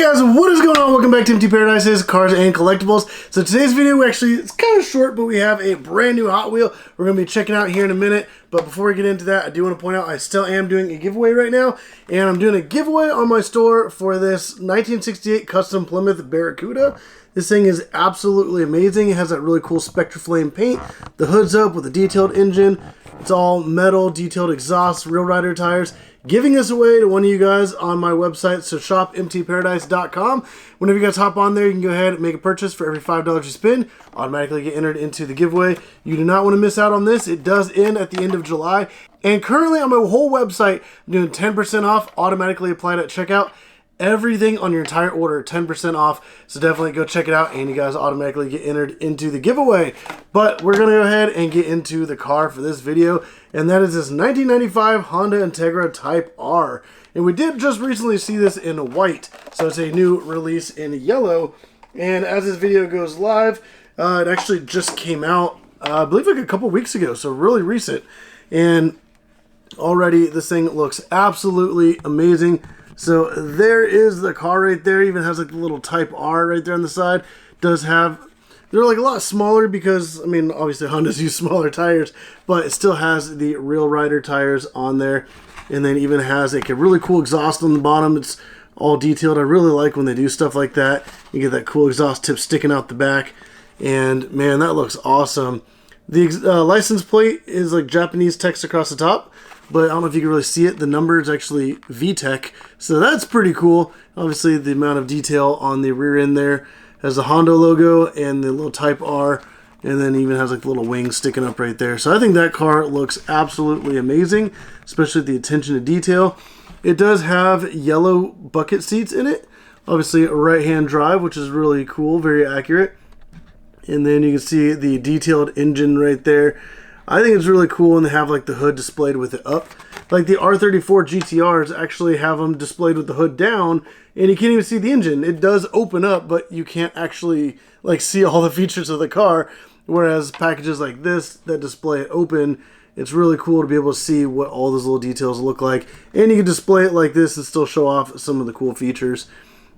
Guys, what is going on? Welcome back to Empty Paradise's Cars and Collectibles. So today's video, it's kind of short, but we have a brand new Hot Wheel we're going to be checking out here in a minute. But before we get into that, I do want to point out I still am doing a giveaway right now. And I'm doing a giveaway on my store for this 1968 custom Plymouth Barracuda. This thing is absolutely amazing. It has that really cool Spectraflame paint. The hood's up with a detailed engine. It's all metal, detailed exhaust, real rider tires. Giving this away to one of you guys on my website, so shopemptyparadise.com. Whenever you guys hop on there, you can go ahead and make a purchase for every $5 you spend. Automatically get entered into the giveaway. You do not want to miss out on this. It does end at the end of July. And currently on my whole website, I'm doing 10% off, automatically applied at checkout. Everything on your entire order, 10% off. So definitely go check it out, and you guys automatically get entered into the giveaway. But we're going to go ahead and get into the car for this video, and that is this 1995 Honda Integra Type R. And we did just recently see this in white, so it's a new release in yellow. And as this video goes live, it actually just came out, I believe like a couple weeks ago, so really recent. And already this thing looks absolutely amazing. So there is the car right there. Even has like the little Type R right there on the side. Does have, they're like a lot smaller because, I mean, obviously Hondas use smaller tires, but it still has the real rider tires on there. And then even has like a really cool exhaust on the bottom. It's all detailed. I really like when they do stuff like that. You get that cool exhaust tip sticking out the back. And man, that looks awesome. The license plate is like Japanese text across the top. But I don't know if you can really see it. The number is actually VTEC, so that's pretty cool. Obviously, the amount of detail on the rear end there has the Honda logo and the little Type R, and then even has like the little wings sticking up right there. So I think that car looks absolutely amazing, especially the attention to detail. It does have yellow bucket seats in it. Obviously, a right-hand drive, which is really cool, very accurate. And then you can see the detailed engine right there. I think it's really cool when they have like the hood displayed with it up. Like the R34 GTRs actually have them displayed with the hood down, and you can't even see the engine. It does open up, but you can't actually like see all the features of the car. Whereas packages like this that display it open, it's really cool to be able to see what all those little details look like. And you can display it like this and still show off some of the cool features.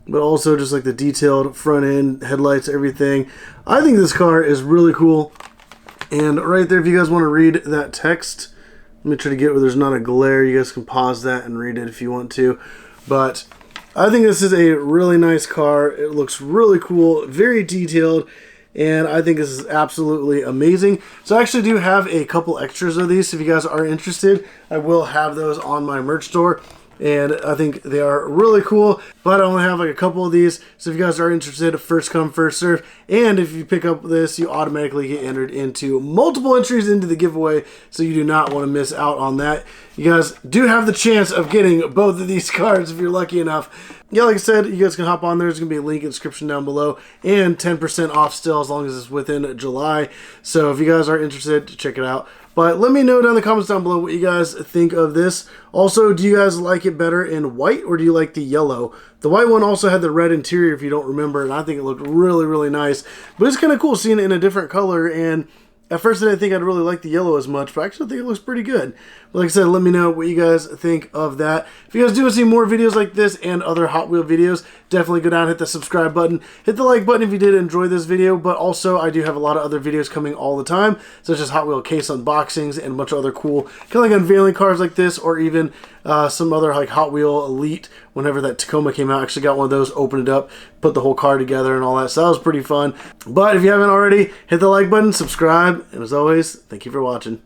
But also just like the detailed front end, headlights, everything. I think this car is really cool. And right there, if you guys want to read that text, let me try to get where there's not a glare. You guys can pause that and read it if you want to. But I think this is a really nice car. It looks really cool, very detailed, and I think this is absolutely amazing. So I actually do have a couple extras of these. So if you guys are interested, I will have those on my merch store. And I think they are really cool, but I only have like a couple of these. So if you guys are interested, first come, first serve. And if you pick up this, you automatically get entered into multiple entries into the giveaway. So you do not want to miss out on that. You guys do have the chance of getting both of these cards if you're lucky enough. Yeah, like I said, you guys can hop on there. There's going to be a link in the description down below. And 10% off still as long as it's within July. So if you guys are interested, check it out. But let me know down in the comments down below what you guys think of this. Also, do you guys like it better in white or do you like the yellow? The white one also had the red interior if you don't remember, and I think it looked really, really nice. But it's kind of cool seeing it in a different color, and at first I didn't think I'd really like the yellow as much, but I actually think it looks pretty good. But like I said, let me know what you guys think of that. If you guys do want to see more videos like this and other Hot Wheel videos, definitely go down and hit the subscribe button. Hit the like button if you did enjoy this video, but also I do have a lot of other videos coming all the time, such as Hot Wheel case unboxings and a bunch of other cool kind of like unveiling cars like this, or even some other like Hot Wheel Elite. Whenever that Tacoma came out, I actually got one of those, opened it up, put the whole car together and all that, so that was pretty fun. But if you haven't already, hit the like button, subscribe, and as always, thank you for watching.